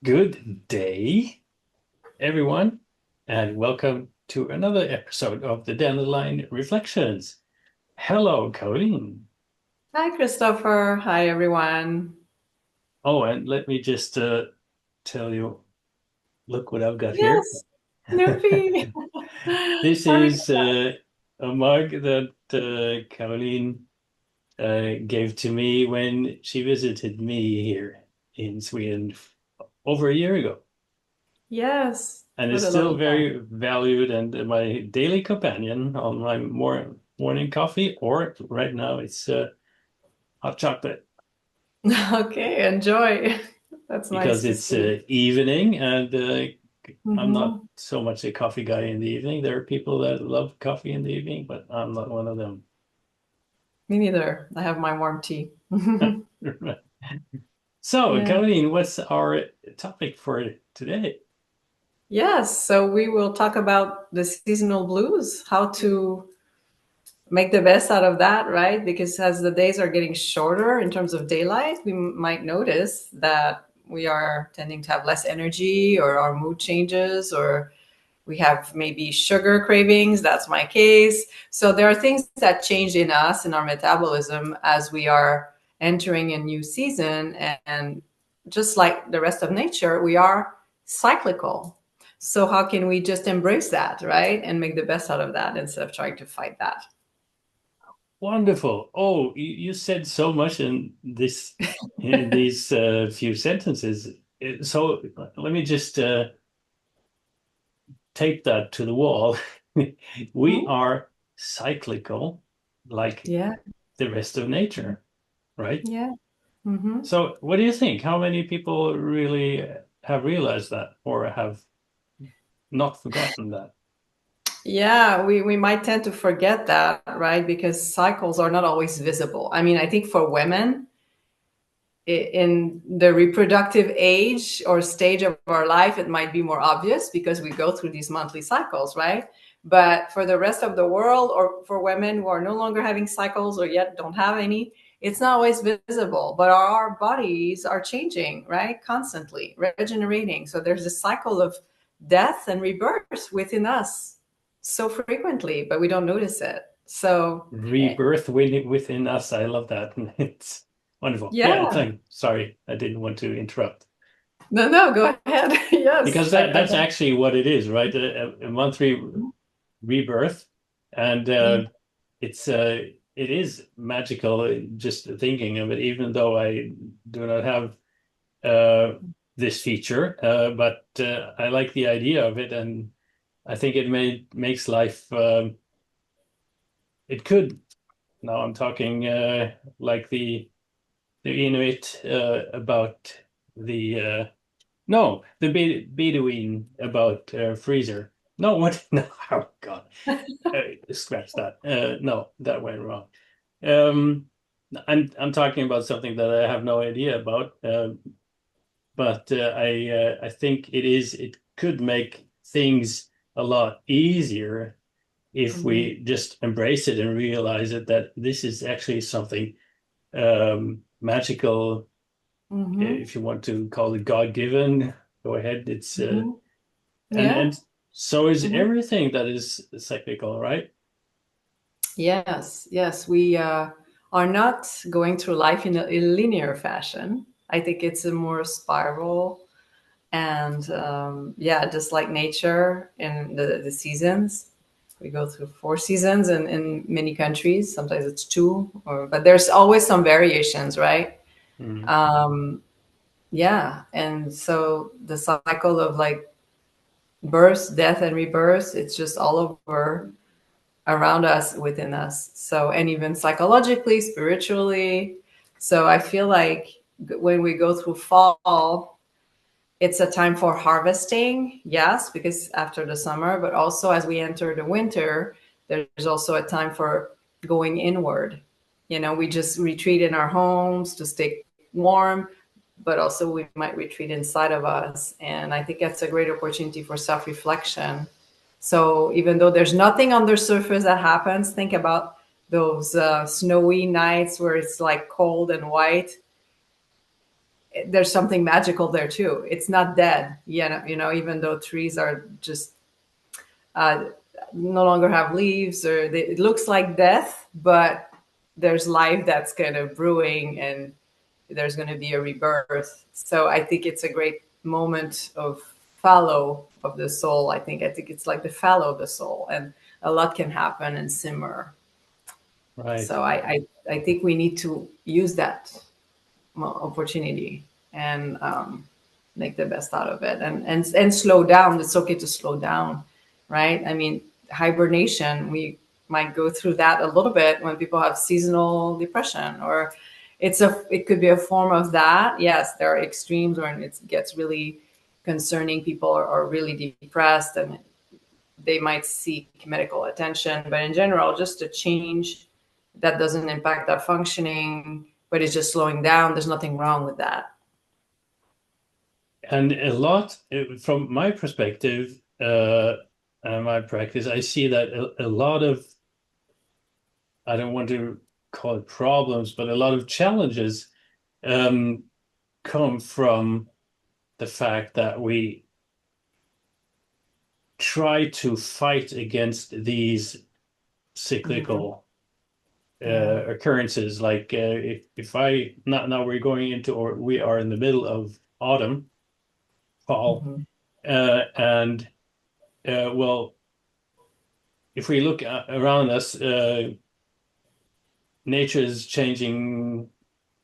Good day, everyone, and welcome to another episode of the Dandelion Reflections. Hello, Colleen. Hi, Christopher. Hi, everyone. Oh, and let me just tell you, look what I've got here. Yes, Snoopy. This How are is a mug that Colleen gave to me when she visited me here in Sweden over a year ago. Yes, And what it's a still lovely time. very valued and my daily companion on my morning coffee, or right now it's hot chocolate Okay, enjoy. That's because nice to it's see. evening and I'm not Hmm. so much a coffee guy in the evening. There are people that love coffee in the evening, but I'm not one of them. Me neither. I have my warm tea. So, Yeah. Colleen, what's our topic for today? Yes, so we will talk about the seasonal blues, how to make the best out of that, right? Because as the days are getting shorter in terms of daylight, we might notice that we are tending to have less energy or our mood changes or we have maybe sugar cravings. That's my case. So there are things that change in us in our metabolism as we are entering a new season. And just like the rest of nature, we are cyclical. So how can we just embrace that, right? And make the best out of that instead of trying to fight that? Wonderful. Oh, you said so much in these few sentences. So let me just tape that to the wall. We Mhm. are cyclical, like Yeah, the rest of nature, right? yeah. Hmm. So, what do you think? How many people really have realized that or have not forgotten that? Yeah, we might tend to forget that, right? Because cycles are not always visible. I mean, I think for women, in the reproductive age or stage of our life, it might be more obvious because we go through these monthly cycles, right? But for the rest of the world, or for women who are no longer having cycles or yet don't have any, it's not always visible. But our bodies are changing, right? Constantly regenerating. So there's a cycle of death and rebirth within us so frequently, but we don't notice it. So, Rebirth within us. I love that. It's wonderful. Yeah, yeah. sorry, I didn't want to interrupt. No, no, go ahead. Yes, Because that's actually what it is, right? A monthly rebirth, and yeah. it's it is magical just thinking of it, even though I do not have this feature, but I like the idea of it, and I think it makes life. It could. Now I'm talking like the Inuit about the no, the Bedouin about freezer. No, what? No, oh God, scratch that. No, that went wrong. Um, I'm talking about something that I have no idea about, but I think it could make things a lot easier if Hmm. we just embrace it and realize it that this is actually something magical. Hmm. If you want to call it God-given, go ahead. It's Hmm. and Yeah. so is Hmm. everything that is cyclical, right? Yes, yes. We are not going through life in a linear fashion. I think it's a more spiral and yeah, just like nature in the seasons. We go through four seasons in many countries. Sometimes it's two, but there's always some variations, right? Mm. Um, yeah, and so the cycle of like birth, death, and rebirth, it's just all over around us, within us. So, and even psychologically, spiritually. So I feel like when we go through fall, it's a time for harvesting, yes, because after the summer, but also as we enter the winter, there's also a time for going inward. You know, we just retreat in our homes to stay warm, but also we might retreat inside of us. And I think that's a great opportunity for self reflection. So even though there's nothing on the surface that happens, think about those snowy nights where it's like cold and white. there's something magical there too. It's not dead. Yeah, even though trees are just uh, no longer have leaves, or it looks like death, but there's life that's kind of brewing, and there's going to be a rebirth. So I think it's a great moment of fallow of the soul. I think it's like the fallow of the soul, and a lot can happen and simmer. Right. So I think we need to use that opportunity and make the best out of it, and slow down. It's okay to slow down, right? I mean, hibernation, we might go through that a little bit when people have seasonal depression, or it could be a form of that. Yes, there are extremes when it gets really concerning. People are really depressed, and they might seek medical attention. But in general, just a change that doesn't impact their functioning, but is just slowing down. There's nothing wrong with that. And a lot, from my perspective, and my practice, I see that a lot of, I don't want to call it problems, but a lot of challenges um, come from the fact that we try to fight against these Mm-hmm. cyclical Yeah. occurrences. Like if I now we're going into, or we are in the middle of autumn, fall, Mm-hmm. and well, if we look around us, nature is changing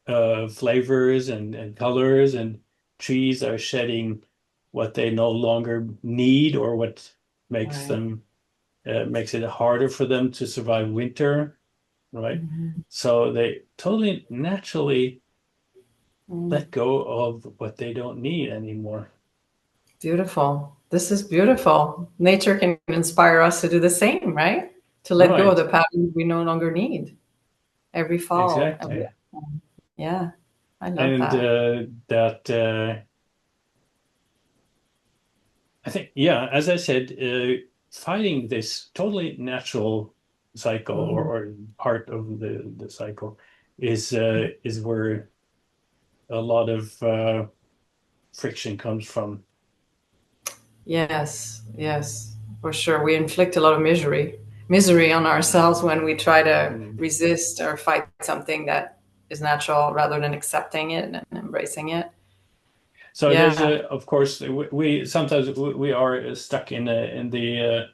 flavors and colors, and trees are shedding what they no longer need, or what makes Right. them makes it harder for them to survive winter, right? Mm-hmm. So they totally naturally Mm. let go of what they don't need anymore. Beautiful. This is beautiful. Nature can inspire us to do the same, right? To let go of Right, the patterns we no longer need every fall. exactly. Yeah, I love And that. that I think, yeah, as I said, fighting this totally natural cycle, Mhm. or part of the cycle is where a lot of friction comes from. Yes, yes, for sure. We inflict a lot of misery on ourselves when we try to Mm. resist or fight something that is natural rather than accepting it and embracing it. So there's Yeah. a, of course, we sometimes we are stuck in the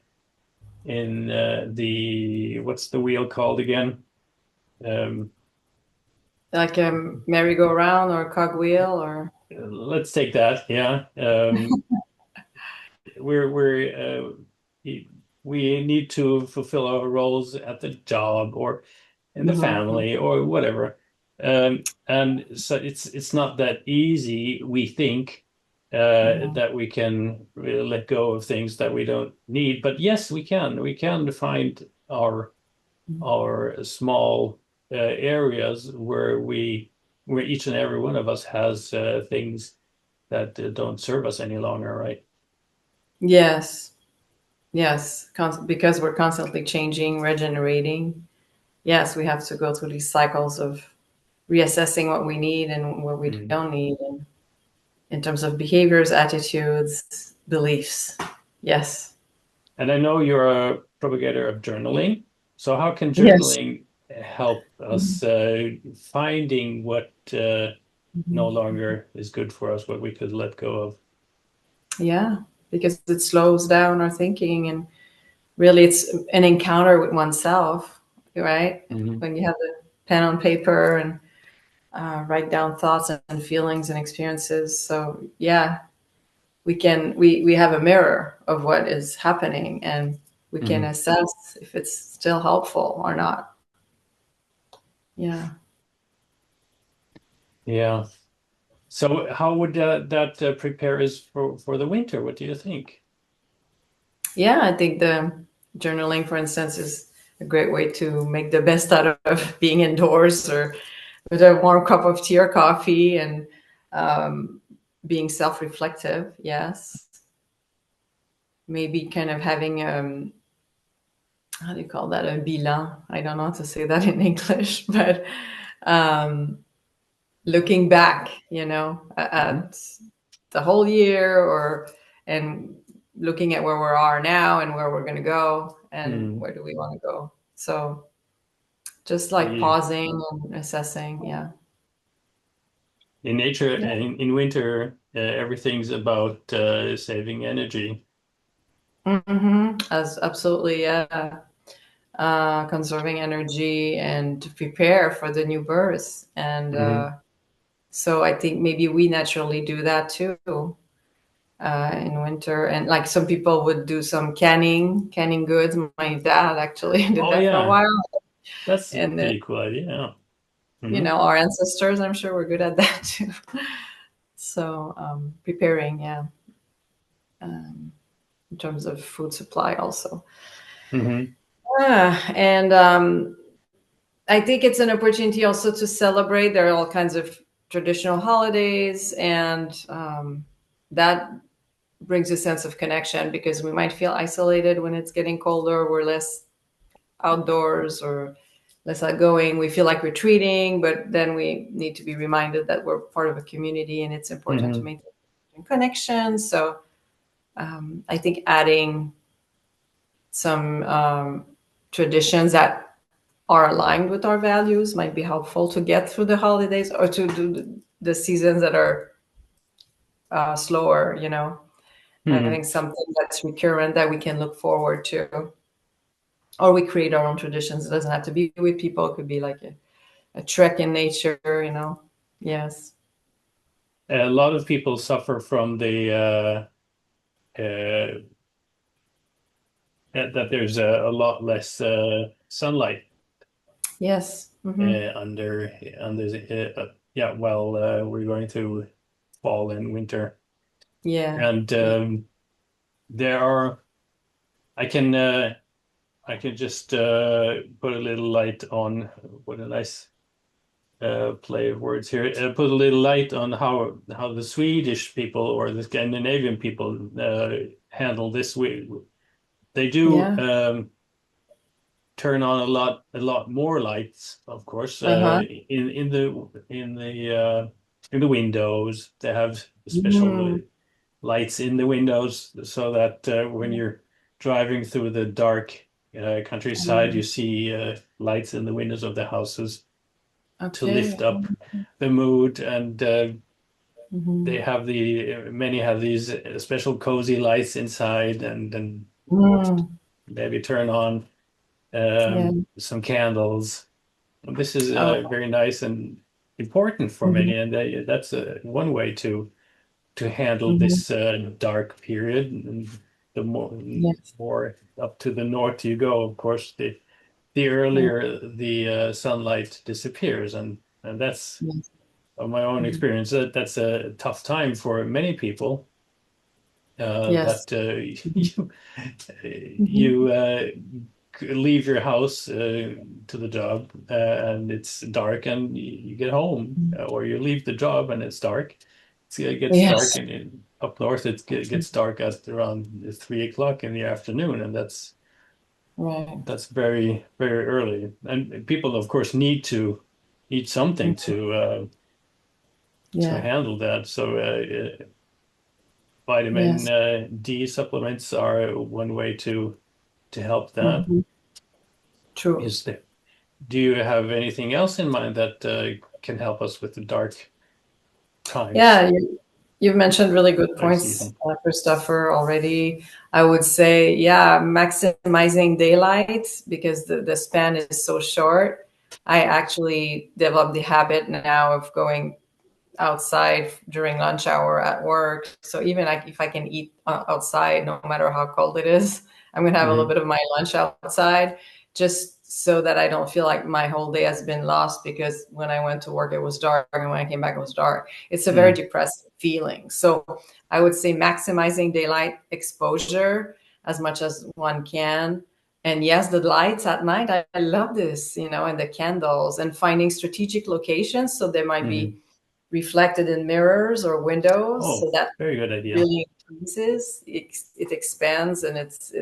what's the wheel called again? Um, Like a merry-go-round or a cogwheel or. let's take that. Yeah. We're we need to fulfill our roles at the job, or in the Mhm. family, or whatever. And so it's not that easy, we think, Mhm. that we can really let go of things that we don't need. But yes, we can. We can find our small areas where each and every one of us has things that don't serve us any longer, right? Yes, yes, because we're constantly changing, regenerating. Yes, we have to go through these cycles of reassessing what we need and what we Mm. don't need, and in terms of behaviors, attitudes, beliefs. Yes. And I know you're a propagator of journaling. So how can Yes. journaling help us finding what no Mhm. longer is good for us, what we could let go of? Yeah, because it slows down our thinking, and really it's an encounter with oneself, right? Hmm. When you have the pen on paper and write down thoughts and feelings and experiences. So yeah, we have a mirror of what is happening, and we can Hmm. assess if it's still helpful or not. Yeah. Yeah. So how would that prepare us for the winter? What do you think? Yeah, I think the journaling, for instance, is a great way to make the best out of being indoors, or with a warm cup of tea or coffee, and um, being self-reflective. Yes, maybe kind of having how do you call that, a bilan? I don't know how to say that in English, but um, looking back, Hmm. at the whole year, and looking at where we are now and where we're going to go and Hmm. where do we want to go. So just like Yeah. pausing and assessing. Yeah. In nature, Yeah. in winter, everything's about saving energy. As absolutely, yeah. Conserving energy and to prepare for the new birth. And Hmm. so I think maybe we naturally do that too, in winter. And like some people would do some canning goods. My dad actually did Oh that for a yeah, while. that's a And then, pretty cool idea. Hmm. our ancestors, I'm sure, were good at that too. So preparing, yeah, in terms of food supply also. Hmm. And I think it's an opportunity also to celebrate. There are all kinds of traditional holidays, and that brings a sense of connection because we might feel isolated when it's getting colder. We're less outdoors or less outgoing. We feel like retreating, but then we need to be reminded that we're part of a community and it's important to Hmm. maintain connections. So I think adding some traditions that are aligned with our values might be helpful to get through the holidays or to do the seasons that are slower, Hmm. having something that's recurrent that we can look forward to. Or we create our own traditions. It doesn't have to be with people. It could be like a trek in nature, Yes. A lot of people suffer from the that there's a lot less sunlight Yes. Hmm. under yeah, well, we're going to fall and winter, Yeah. and Yeah. there are I can I can just put a little light on, what a nice play of words here. Put a little light on how the Swedish people or the Scandinavian people handle this. They do Yeah. turn on a lot more lights, of course, Uh-huh. in the windows. They have special Mm. lights in the windows so that when you're driving through the dark countryside, you see lights in the windows of the houses to lift Okay. up the mood. And they Hmm. have many have these special cozy lights inside, and Mm. maybe turn on Yeah. some candles. This is Oh. very nice and important for Hmm. many, and that's one way to handle Hmm. this dark period. And the Yes. more up to the north you go, of course, the Yeah. earlier the sunlight disappears, and that's Yes. of my own Hmm. experience, that's a tough time for many people. Yes. That Hmm. Hmm. you leave your house to the job, and it's dark, and you get home, or you leave the job and it's dark. It gets dark, Yes. and up north it gets dark at around 3 o'clock in the afternoon, and Right. that's very, very early. And people, of course, need to eat something Mhm. Yeah. to handle that. So vitamin Yes. D supplements are one way to help that. Hmm. True. Is there, do you have anything else in mind that can help us with the times, Yeah. You've mentioned really good dark points, season? Christopher, already. I would say, yeah, maximizing daylight because the span is so short. I actually developed the habit now of going outside during lunch hour at work. So even like if I can eat outside, no matter how cold it is, I'm going to have a little Hmm. bit of my lunch outside just so that I don't feel like my whole day has been lost because when I went to work, it was dark. And when I came back, it was dark. It's a very Hmm. depressing feeling. So I would say maximizing daylight exposure as much as one can. And yes, the lights at night, I love this, and the candles and finding strategic locations. So there might Hmm. be reflected in mirrors or windows so Oh, that very good idea. really increases it expands and it's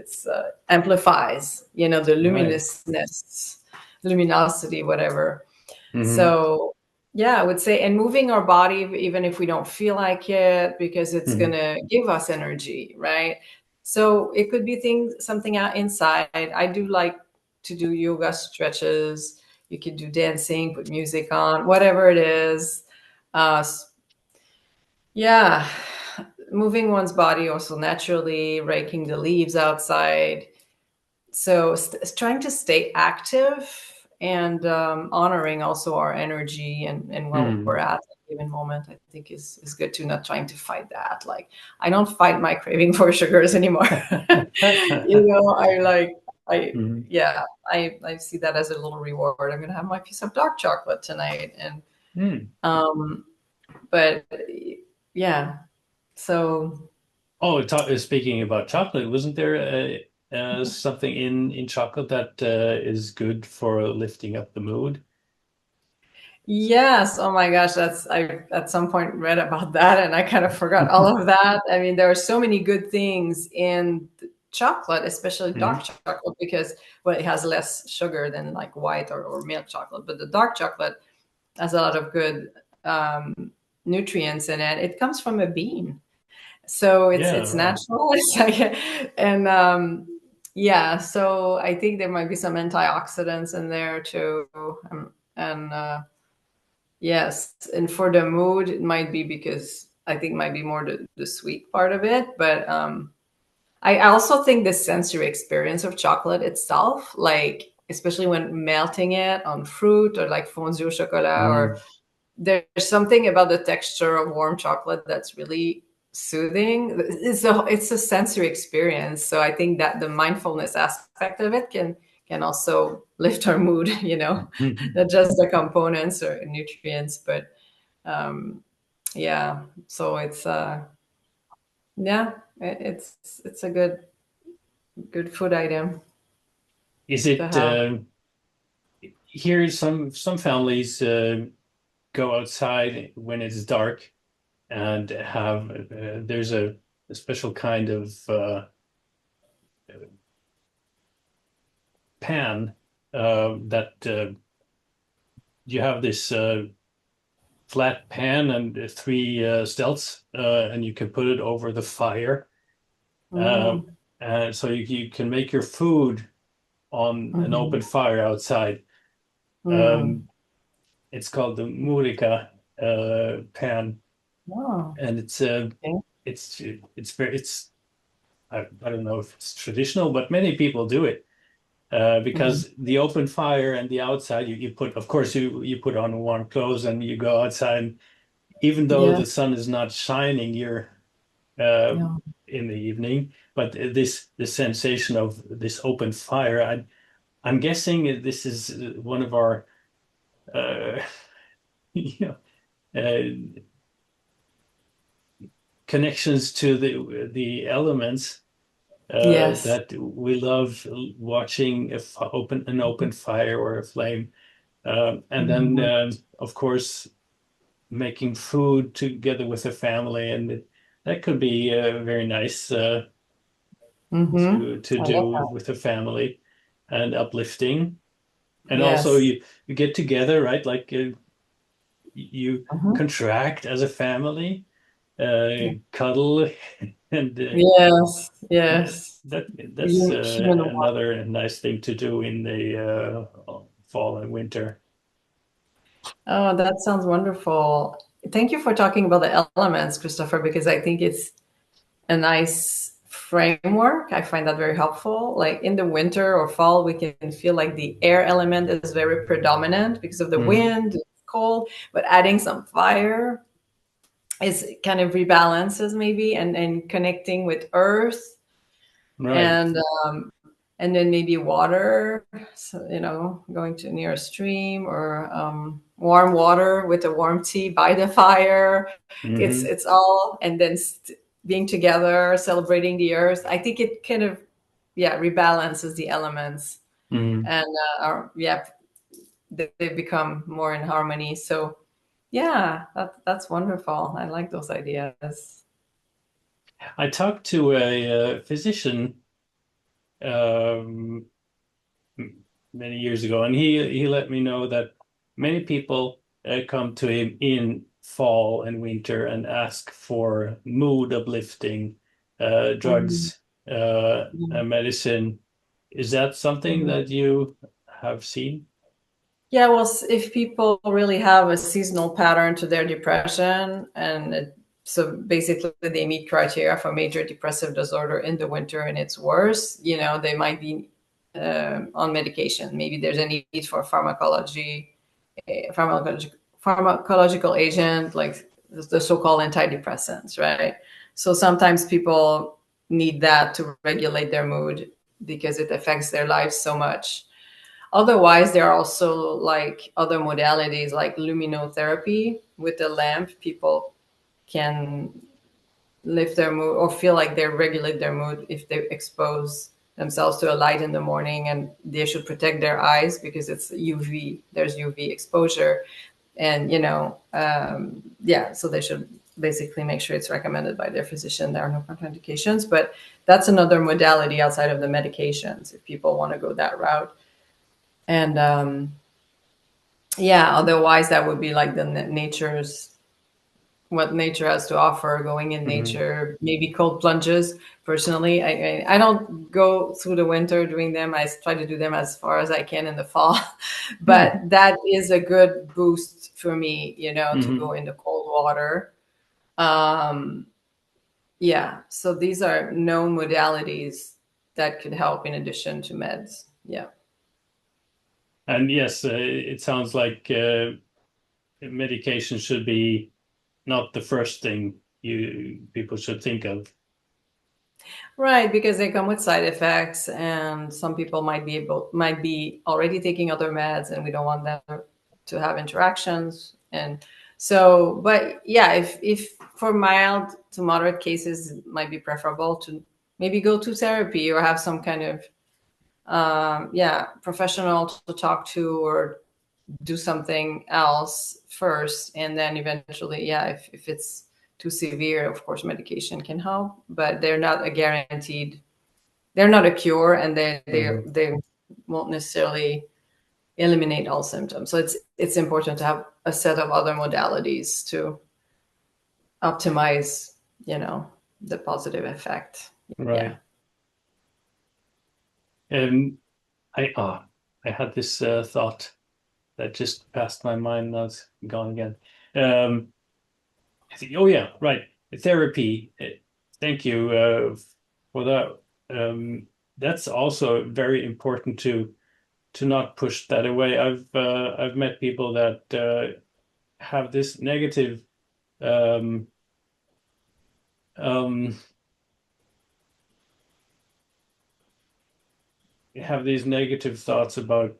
amplifies the Right. luminousness luminosity whatever. Hmm. So Yeah, I would say, and moving our body, even if we don't feel like it, because it's Hmm. gonna give us energy, right? So it could be something out inside. I do like to do yoga stretches. You could do dancing, put music on, whatever it is. Uh, yeah, moving one's body also naturally, raking the leaves outside. So trying to stay active and honoring also our energy and where we're Hmm. at a given moment, I think is good too. Not trying to fight that. Like I don't fight my craving for sugars anymore. I like I Hmm. yeah, I see that as a little reward. I'm gonna have my piece of dark chocolate tonight, and Hmm. um, but yeah, so Oh, speaking about chocolate, wasn't there something in chocolate that is good for lifting up the mood? yes, oh my gosh, that's I at some point read about that and I kind of forgot all of that. I mean, there are so many good things in chocolate, especially dark Hmm. chocolate, because well, it has less sugar than like white or milk chocolate, but the dark chocolate has a lot of good nutrients in it. It comes from a bean, so Yeah, it's right. natural. It's like, and yeah, so I think there might be some antioxidants in there too, and yes, and for the mood, it might be because I think might be more the sweet part of it. But I also think the sensory experience of chocolate itself, like especially when melting it on fruit or like fondue au chocolat, or Hmm. there's something about the texture of warm chocolate that's really soothing. It's a sensory experience. So I think that the mindfulness aspect of it can also lift our mood, not just the components or nutrients, but um, yeah. So it's yeah, it's a good food item Is to it have. here? Some families go outside when it's dark and have there's a special kind of pan that you have this flat pan and three stilts, and you can put it over the fire. Um, Mm, so you can make your food on an hmm. open fire outside. Mm. Um, it's called the murica pan, Oh, and okay. it's very it's I don't know if it's traditional, but many people do it. Hmm. Because the open fire and the outside, you put, of course, you put on warm clothes and you go outside. Even though Yeah. the sun is not shining, you're uh, Yeah. in the evening. But this sensation of this open fire, I'm guessing this is one of our uh, you connections to the elements Yes. that we love watching if an open fire or a flame. And then, Mhm. of course, making food together with the family, and that could be very nice Mhm. to I love do that. with the family and uplifting. And also, Yes. you get together, right? Like you Mhm. contract as a family, Yeah. cuddle, and Yes. yeah, Yes. that's Human warmth. another nice thing to do in the fall and winter. Oh, that sounds wonderful. Thank you for talking about the elements, Christopher, because I think it's a nice framework. I find that very helpful. Like in the winter or fall, we can feel like the air element is very predominant because of the Hmm. wind, it's cold, but adding some fire is kind of rebalances maybe and connecting with earth Right. and and then maybe water, so, going to near a stream or warm water with a warm tea by the fire. it's Hmm. it's all, and then being together celebrating the earth. I think it kind of, yeah, rebalances the elements, Hmm. and yeah, they become more in harmony. So yeah, that's wonderful. I like those ideas. I talked to a physician um, many years ago, and he let me know that many people. come to him in fall and winter and ask for mood uplifting Mhm. drugs and medicine. Is that something Mhm. that you have seen? Yeah, well, if people really have a seasonal pattern to their depression, so basically they meet criteria for major depressive disorder in the winter and it's worse, they might be on medication. Maybe there's a need for pharmacological agent like the so-called antidepressants, right? So sometimes people need that to regulate their mood because it affects their lives so much. Otherwise, there are also like other modalities like luminotherapy with the lamp. People can lift their mood or feel like they regulate their mood if they expose themselves to a light in the morning, and they should protect their eyes because it's UV. There's UV exposure, and yeah, so they should basically make sure it's recommended by their physician. There are no contraindications, but that's another modality outside of the medications if people want to go that route. And yeah, otherwise that would be like the nature's what nature has to offer, going in Hmm. nature, maybe cold plunges. Personally, I don't go through the winter doing them. I try to do them as far as I can in the fall. But Hmm. that is a good boost for me, to go Hmm. into cold water. um yeah, so these are known modalities that could help in addition to meds. Yeah. And yes, it sounds like medication should be not the first thing you people should think of. Right, because they come with side effects, and some people might be already taking other meds, and we don't want them to have interactions. And so, but yeah, if for mild to moderate cases, it might be preferable to maybe go to therapy or have some kind of yeah, professional to talk to, or do something else first, and then eventually, yeah, if it's too severe, of course medication can help, but they're not a guaranteed, they're not a cure, and Hmm. they won't necessarily eliminate all symptoms. So it's important to have a set of other modalities to optimize, the positive effect. Yeah. Right. I I had this thought that just passed my mind. Now it's gone again. Um, oh yeah, right. Therapy. Thank you for that. That's also very important to not push that away. I've met people that have this negative um, um, have these negative thoughts about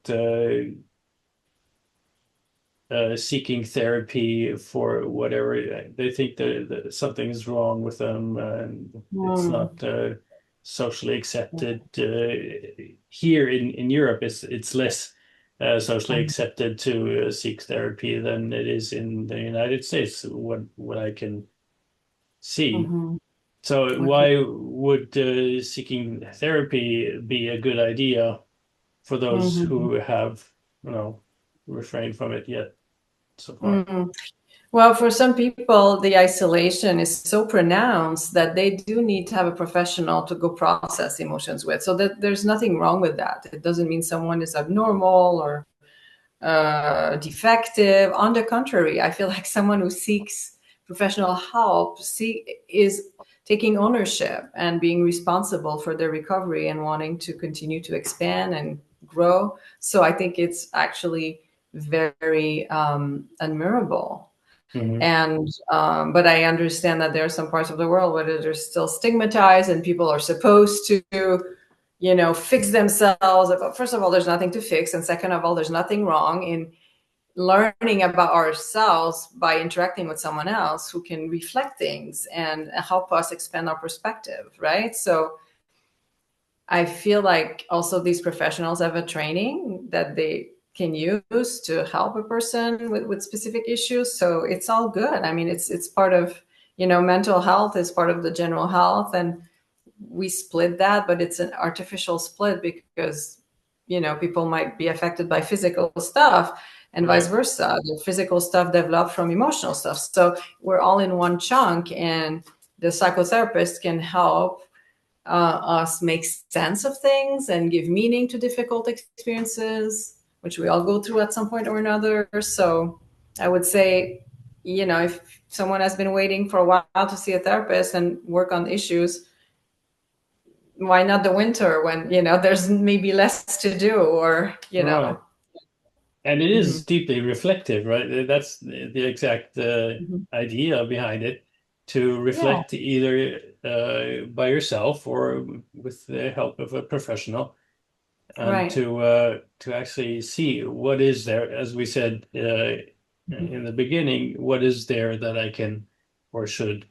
seeking therapy for whatever they think that something is wrong with them and it's Mm. not socially accepted. Here in Europe, it's less socially accepted to seek therapy than it is in the United States. What I can see. Mm-hmm. So Okay. why would seeking therapy be a good idea for those Mm-hmm. who have, refrained from it yet so far? Mm-hmm. Well, for some people, the isolation is so pronounced that they do need to have a professional to go process emotions with. So that there's nothing wrong with that. It doesn't mean someone is abnormal or defective. On the contrary, I feel like someone who seeks professional help is taking ownership and being responsible for their recovery and wanting to continue to expand and grow. So I think it's actually very admirable. Hmm. And but I understand that there are some parts of the world where they're still stigmatized and people are supposed to, fix themselves. But first of all, there's nothing to fix, and second of all, there's nothing wrong in learning about ourselves by interacting with someone else who can reflect things and help us expand our perspective, right? So I feel like also these professionals have a training that they can use to help a person with specific issues. So it's all good. I mean, it's part of, mental health is part of the general health, and we split that, but it's an artificial split because, people might be affected by physical stuff. and vice Right. versa. The physical stuff developed from emotional stuff. So we're all in one chunk, and the psychotherapist can help us make sense of things and give meaning to difficult experiences, which we all go through at some point or another. So I would say, if someone has been waiting for a while to see a therapist and work on issues, why not the winter when, there's maybe less to do, or, Right. And it Mhm. is deeply reflective, right? That's the exact Mhm. idea behind it, to Yeah. reflect either by yourself or with the help of a professional, and Right. to actually see what is there, as we said Mhm. in the beginning, what is there that I can or should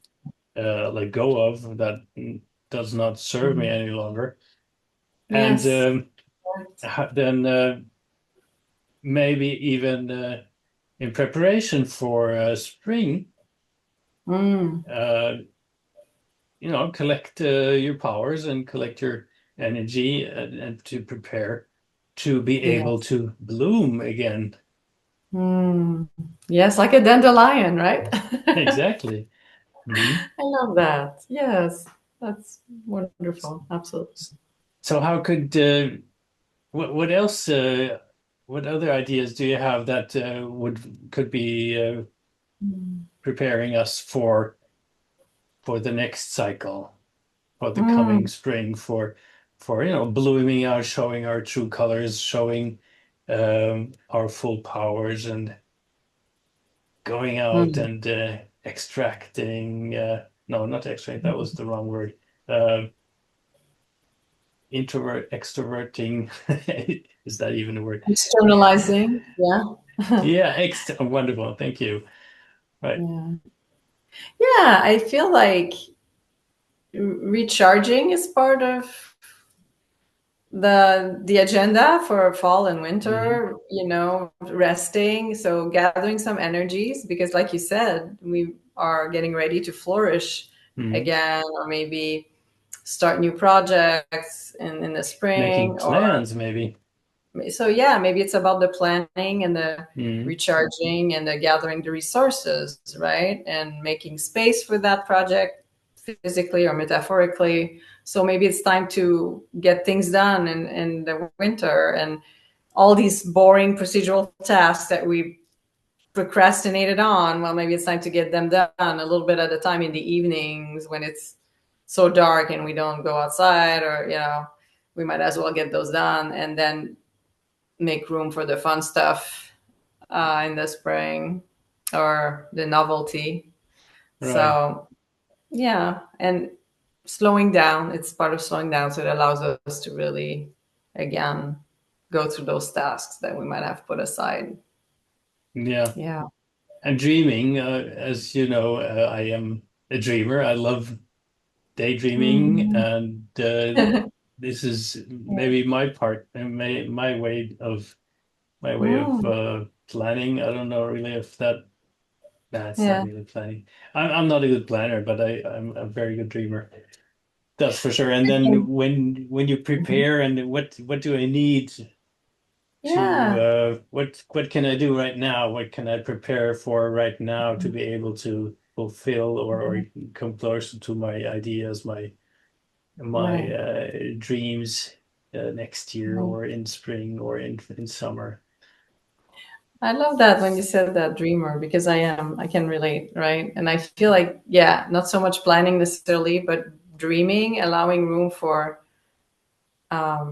let go of, that does not serve me Mhm. any longer, and Yes. Right. then maybe even in preparation for spring, Mm. uh, collect your powers and collect your energy, and to prepare to be able Yes. to bloom again. Mm. Yes, like a dandelion, right? Exactly. Mhm. I love that. Yes, that's wonderful. Absolutely. So how could what else what other ideas do you have that would could be preparing us for the next cycle, for the coming Mm. spring, for blooming out, showing our true colors, showing our full powers, and going out Mm. and extracting. No, not extract. That was the wrong word. Uh, extroverting. Is that even a word? Externalizing. Yeah. Yeah, wonderful. Thank you. Right. Yeah. Yeah. I feel like recharging is part of the agenda for fall and Hmm. winter, resting, so gathering some energies, because like you said, we are getting ready to flourish Hmm. again, or maybe start new projects in the Making spring, or plans, maybe. so yeah, maybe it's about the planning and the Hmm. recharging and the gathering the resources, right, and making space for that project, physically or metaphorically. So maybe it's time to get things done in the winter, and all these boring procedural tasks that we procrastinated on, well, maybe it's time to get them done a little bit at a time in the evenings when it's so dark and we don't go outside, or we might as well get those done and then make room for the fun stuff in the spring, or the novelty. Right. So yeah, and slowing down, it's part of slowing down, so it allows us to really, again, go through those tasks that we might have put aside. Yeah. Yeah. And dreaming, as you know, I am a dreamer. I love daydreaming, Mhm. and this is maybe my part, and my way of Mm. planning. I don't know really if that. Nah, it's not Yeah. really planning. I'm not a good planner, but I'm a very good dreamer. That's for sure. And then when you prepare, and what do I need to Yeah. what can I do right now? What can I prepare for right now to be able to fulfill, or come closer to my ideas, my Right. dreams next year, Right. or in spring, or in summer. I love that when you said that, dreamer, because I can relate, right? And I feel like, yeah, not so much planning necessarily, but dreaming, allowing room for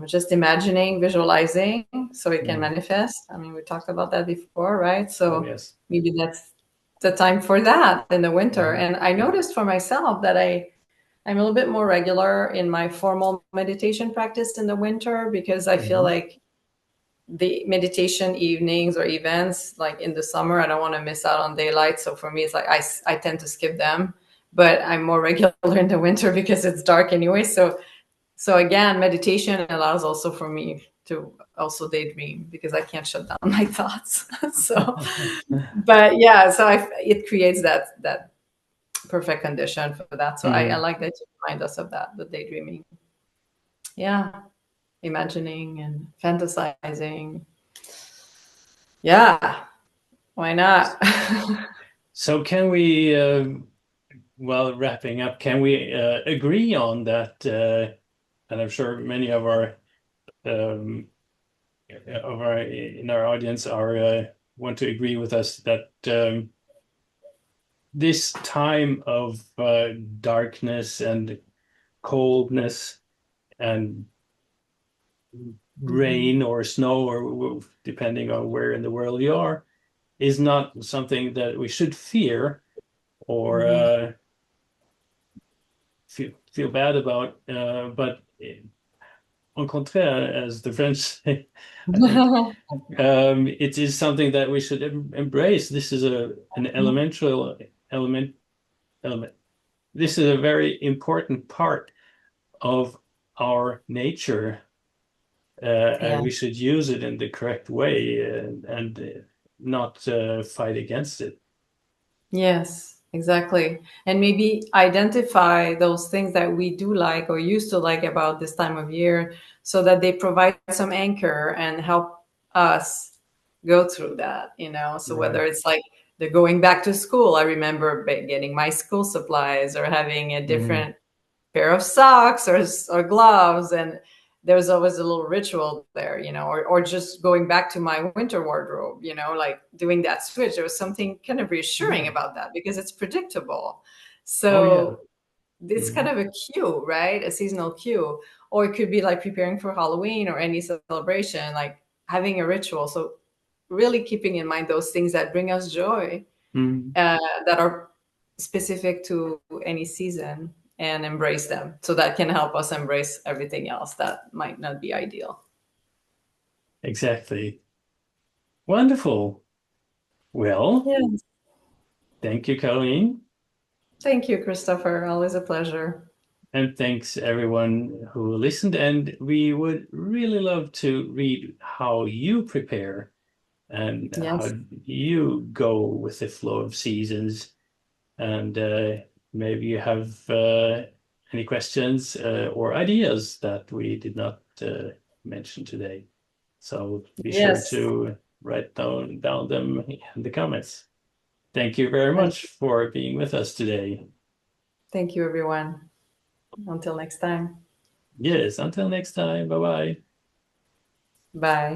just imagining, visualizing, so it can Mm. manifest. I mean, we talked about that before, right? Oh So yes. maybe that's the time for that in the winter. Hmm. And I noticed for myself that I'm a little bit more regular in my formal meditation practice in the winter, because I feel Hmm. like the meditation evenings or events like in the summer, I don't want to miss out on daylight. So for me, it's like I tend to skip them, but I'm more regular in the winter because it's dark anyway. So again, meditation allows also for me to also daydream, because I can't shut down my thoughts. So, but yeah, so it creates that perfect condition for that. So I Hmm. like that you remind us of that, the daydreaming. Yeah, imagining and fantasizing. Yeah, why not? So can we, well, wrapping up, can we agree on that? And I'm sure many um, of our in our audience are want to agree with us that this time of darkness and coldness and Mhm. rain or snow, or depending on where in the world you are, is not something that we should fear or Mhm. feel bad about. But au contraire, as the French say, I think it is something that we should embrace. This is an elemental element. This is a very important part of our nature, and Yeah. we should use it in the correct way and not fight against it. Yes, exactly. And maybe identify those things that we do like or used to like about this time of year so that they provide some anchor and help us go through that, you know? So whether Right. it's like the going back to school, I remember getting my school supplies or having a Mm. different pair of socks or gloves, and there's always a little ritual there, you know, or just going back to my winter wardrobe, you know, like doing that switch. There was something kind of reassuring Yeah. about that because it's predictable. Oh, yeah. So it's kind Mhm. of a cue, right? A seasonal cue. Or it could be like preparing for Halloween or any celebration, like having a ritual. So really keeping in mind those things that bring us joy, Mm. that are specific to any season, and embrace them. So that can help us embrace everything else that might not be ideal. Exactly. Wonderful. Well, Yes. thank you, Colleen. Thank you, Christopher. Always a pleasure. And thanks everyone who listened. And we would really love to read how you prepare and how Yes. you go with the flow of seasons. And maybe you have any questions or ideas that we did not mention today. So be sure Yes. to write down them in the comments. Thank you very And much for being with us today. thank you, everyone. Until next time. Yes, until next time. Bye bye. Bye.